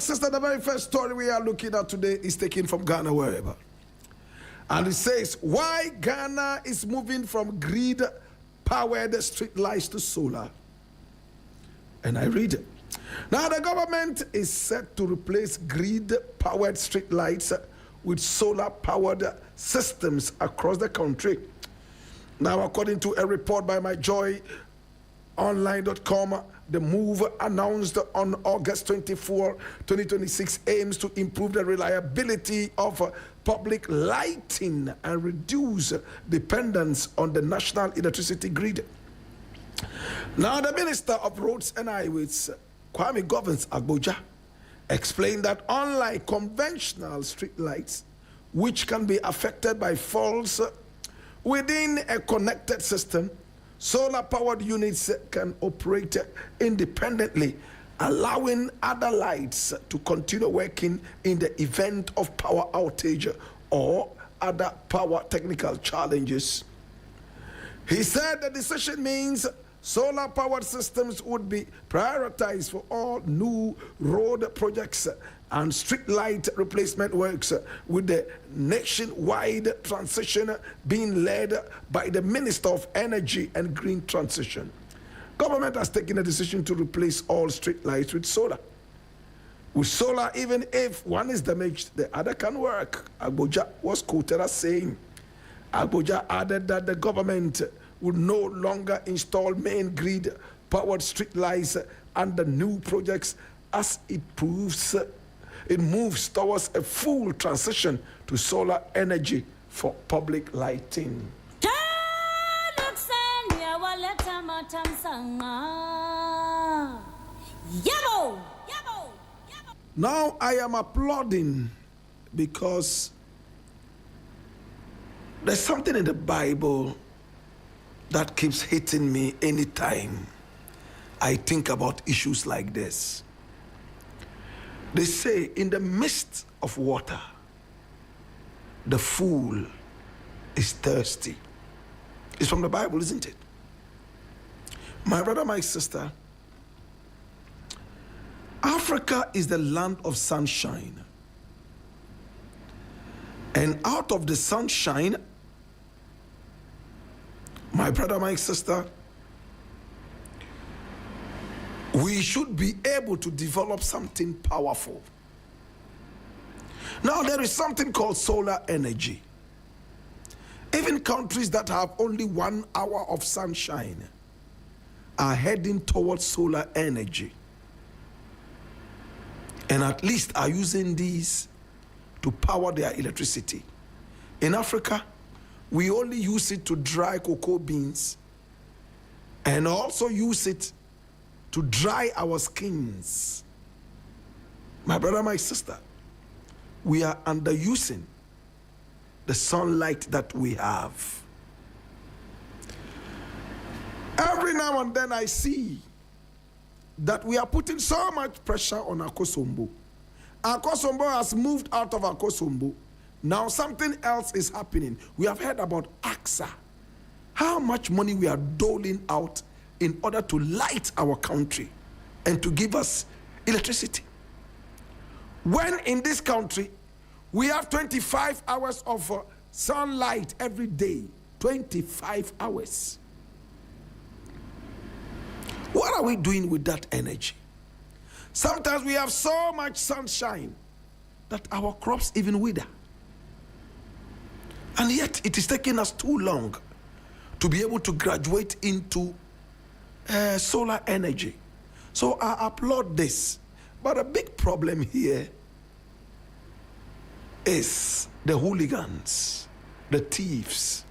sister, the very first story we are looking at today is taken from Ghana, wherever. And it says, why Ghana is moving from grid-powered street lights to solar. And I read it. Now, the government is set to replace grid-powered street lights with solar-powered systems across the country. Now, according to a report by myjoyonline.com, the move announced on August 24, 2026 aims to improve the reliability of public lighting and reduce dependence on the national electricity grid. Now, the Minister of Roads and Highways, Kwame Govins Agboja, explained that unlike conventional street lights, which can be affected by faults within a connected system, solar-powered units can operate independently, allowing other lights to continue working in the event of power outage or other power technical challenges. He said the decision means solar-powered systems would be prioritized for all new road projects and street light replacement works, with the nationwide transition being led by the Minister of Energy and Green Transition. Government has taken a decision to replace all street lights with solar. With solar, even if one is damaged, the other can work, Agboja was quoted as saying. Agboja added that the government would no longer install main grid-powered street lights under new projects as it moves towards a full transition to solar energy for public lighting. Now I am applauding because there's something in the Bible that keeps hitting me anytime I think about issues like this. They say, in the midst of water, the fool is thirsty. It's from the Bible, isn't it? My brother, my sister, Africa is the land of sunshine. And out of the sunshine, my brother, my sister, we should be able to develop something powerful. Now, there is something called solar energy. Even countries that have only 1 hour of sunshine are heading towards solar energy, and at least are using these to power their electricity. In Africa, we only use it to dry cocoa beans and also use it to dry our skins. My brother, my sister, we are underusing the sunlight that we have. Every now and then I see that we are putting so much pressure on Akosombo. Akosombo has moved out of Akosombo. Now something else is happening. We have heard about AXA. How much money we are doling out in order to light our country and to give us electricity. When in this country, we have 25 hours of sunlight every day. 25 hours. What are we doing with that energy? Sometimes we have so much sunshine that our crops even wither. And yet it is taking us too long to be able to graduate into solar energy. So I applaud this. But a big problem here is the hooligans, the thieves.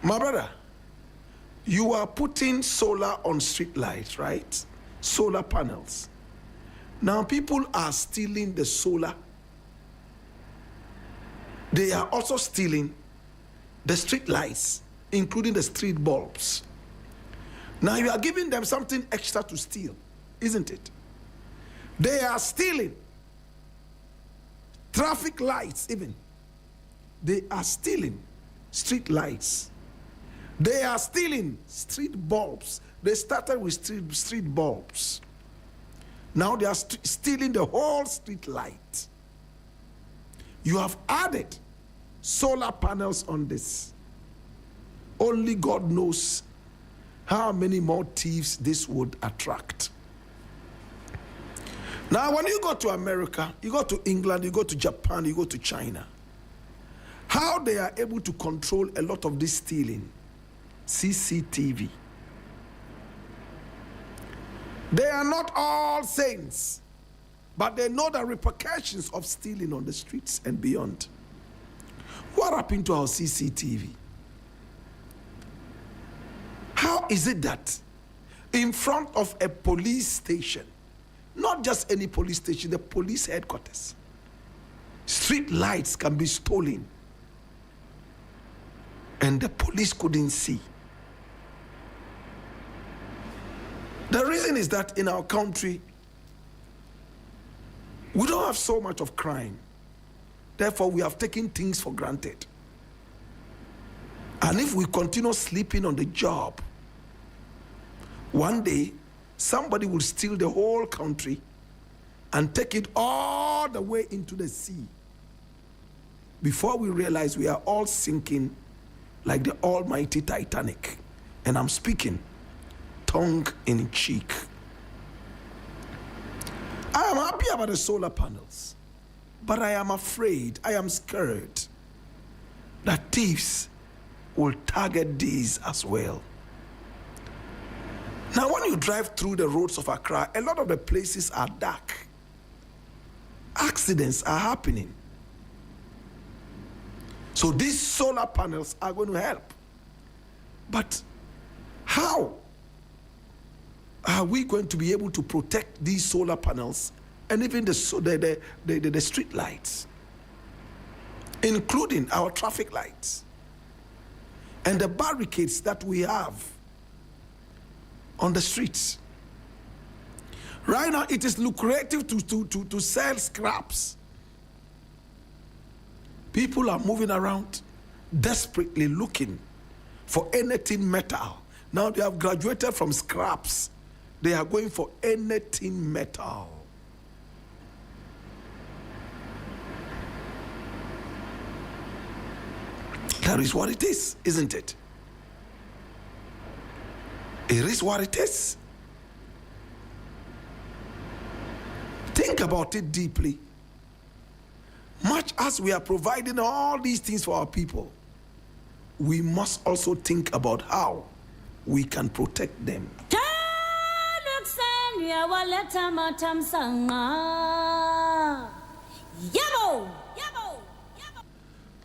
My brother, you are putting solar on street lights, right? Solar panels. Now people are stealing the solar. They are also stealing the street lights, including the street bulbs. Now you are giving them something extra to steal, isn't it? They are stealing traffic lights even. They are stealing street lights. They are stealing street bulbs. They started with street bulbs. Now they are stealing the whole street light. You have added solar panels on this. Only God knows how many more thieves this would attract. Now, when you go to America, you go to England, you go to Japan, you go to China, how they are able to control a lot of this stealing? CCTV. They are not all saints, but they know the repercussions of stealing on the streets and beyond. What happened to our CCTV? How is it that in front of a police station, not just any police station, the police headquarters, street lights can be stolen and the police couldn't see? The reason is that in our country, we don't have so much of crime. Therefore, we have taken things for granted. And if we continue sleeping on the job, one day, somebody will steal the whole country and take it all the way into the sea. Before we realize, we are all sinking like the almighty Titanic. And I'm speaking tongue in cheek. I am happy about the solar panels, but I am afraid, I am scared that thieves will target these as well. Now, when you drive through the roads of Accra, a lot of the places are dark. Accidents are happening. So these solar panels are going to help. But how are we going to be able to protect these solar panels and even the street lights, including our traffic lights and the barricades that we have on the streets? Right now, it is lucrative to sell scraps. People are moving around desperately looking for anything metal. Now they have graduated from scraps. They are going for anything metal. That is what it is, isn't it? It is what it is. Think about it deeply. Much as we are providing all these things for our people, we must also think about how we can protect them.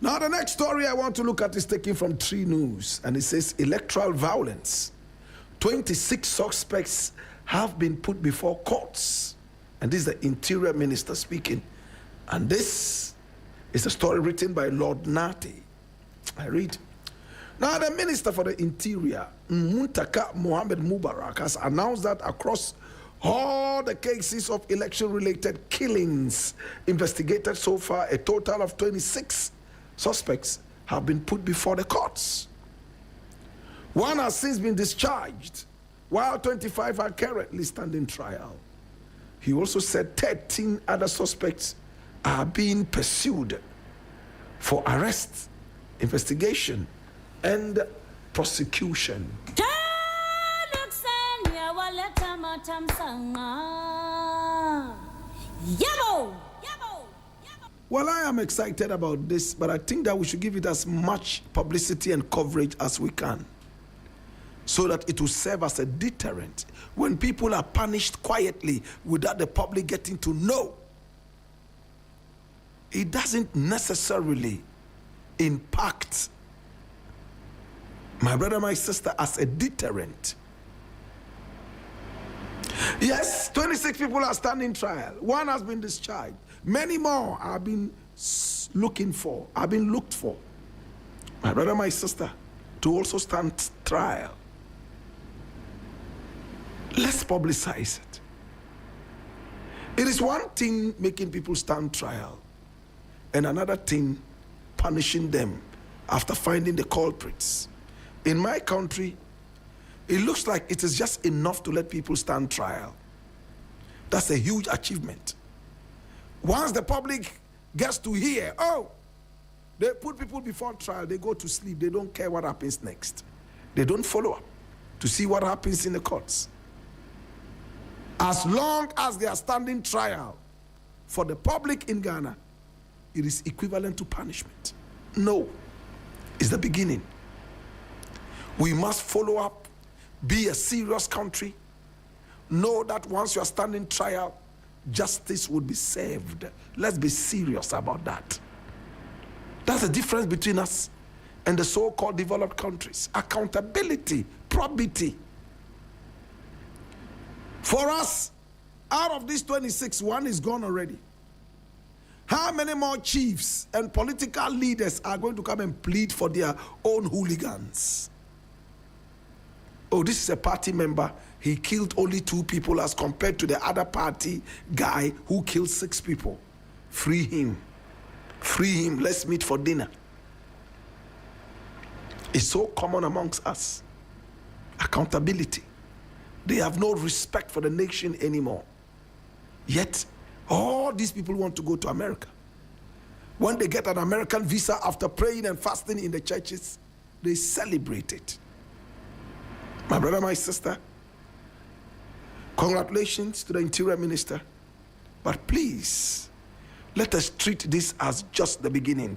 Now, the next story I want to look at is taken from 3 News, and it says electoral violence. 26 suspects have been put before courts. And this is the Interior Minister speaking. And this is a story written by Lord Nati. I read. Now, the Minister for the Interior, Muntaka Mohammed Mubarak, has announced that across all the cases of election-related killings investigated so far, a total of 26 suspects have been put before the courts. 1 has since been discharged, while 25 are currently standing trial. He also said 13 other suspects are being pursued for arrest, investigation, and prosecution. Well, I am excited about this, but I think that we should give it as much publicity and coverage as we can, so that it will serve as a deterrent. When people are punished quietly without the public getting to know, it doesn't necessarily impact, my brother, my sister, as a deterrent. Yes, 26 people are standing trial. 1 has been discharged. Many more are being looked for. My brother, my sister, to also stand trial. Let's publicize it. It is one thing making people stand trial, and another thing punishing them after finding the culprits. In my country, it looks like it is just enough to let people stand trial. That's a huge achievement. Once the public gets to hear, oh, they put people before trial, they go to sleep. They don't care what happens next. They don't follow up to see what happens in the courts. As long as they are standing trial for the public in Ghana, it is equivalent to punishment. No, it's the beginning. We must follow up, be a serious country. Know that once you are standing trial, justice will be served. Let's be serious about that. That's the difference between us and the so-called developed countries. Accountability, probity. For us, out of these 26, one is gone already. How many more chiefs and political leaders are going to come and plead for their own hooligans? Oh, this is a party member. He killed only 2 people as compared to the other party guy who killed 6 people. Free him. Free him. Let's meet for dinner. It's so common amongst us. Accountability. They have no respect for the nation anymore. Yet, all these people want to go to America. When they get an American visa after praying and fasting in the churches, they celebrate it. My brother, my sister, congratulations to the Interior Minister. But please, let us treat this as just the beginning.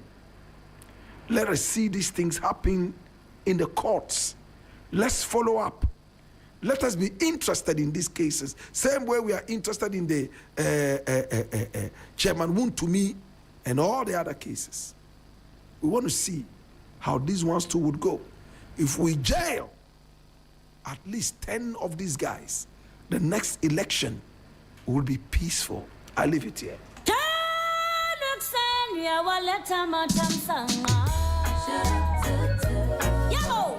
Let us see these things happen in the courts. Let's follow up. Let us be interested in these cases. Same way we are interested in the Chairman Wontumi and all the other cases. We want to see how these ones too would go. If we jail at least 10 of these guys, the next election will be peaceful. I leave it here. Yo!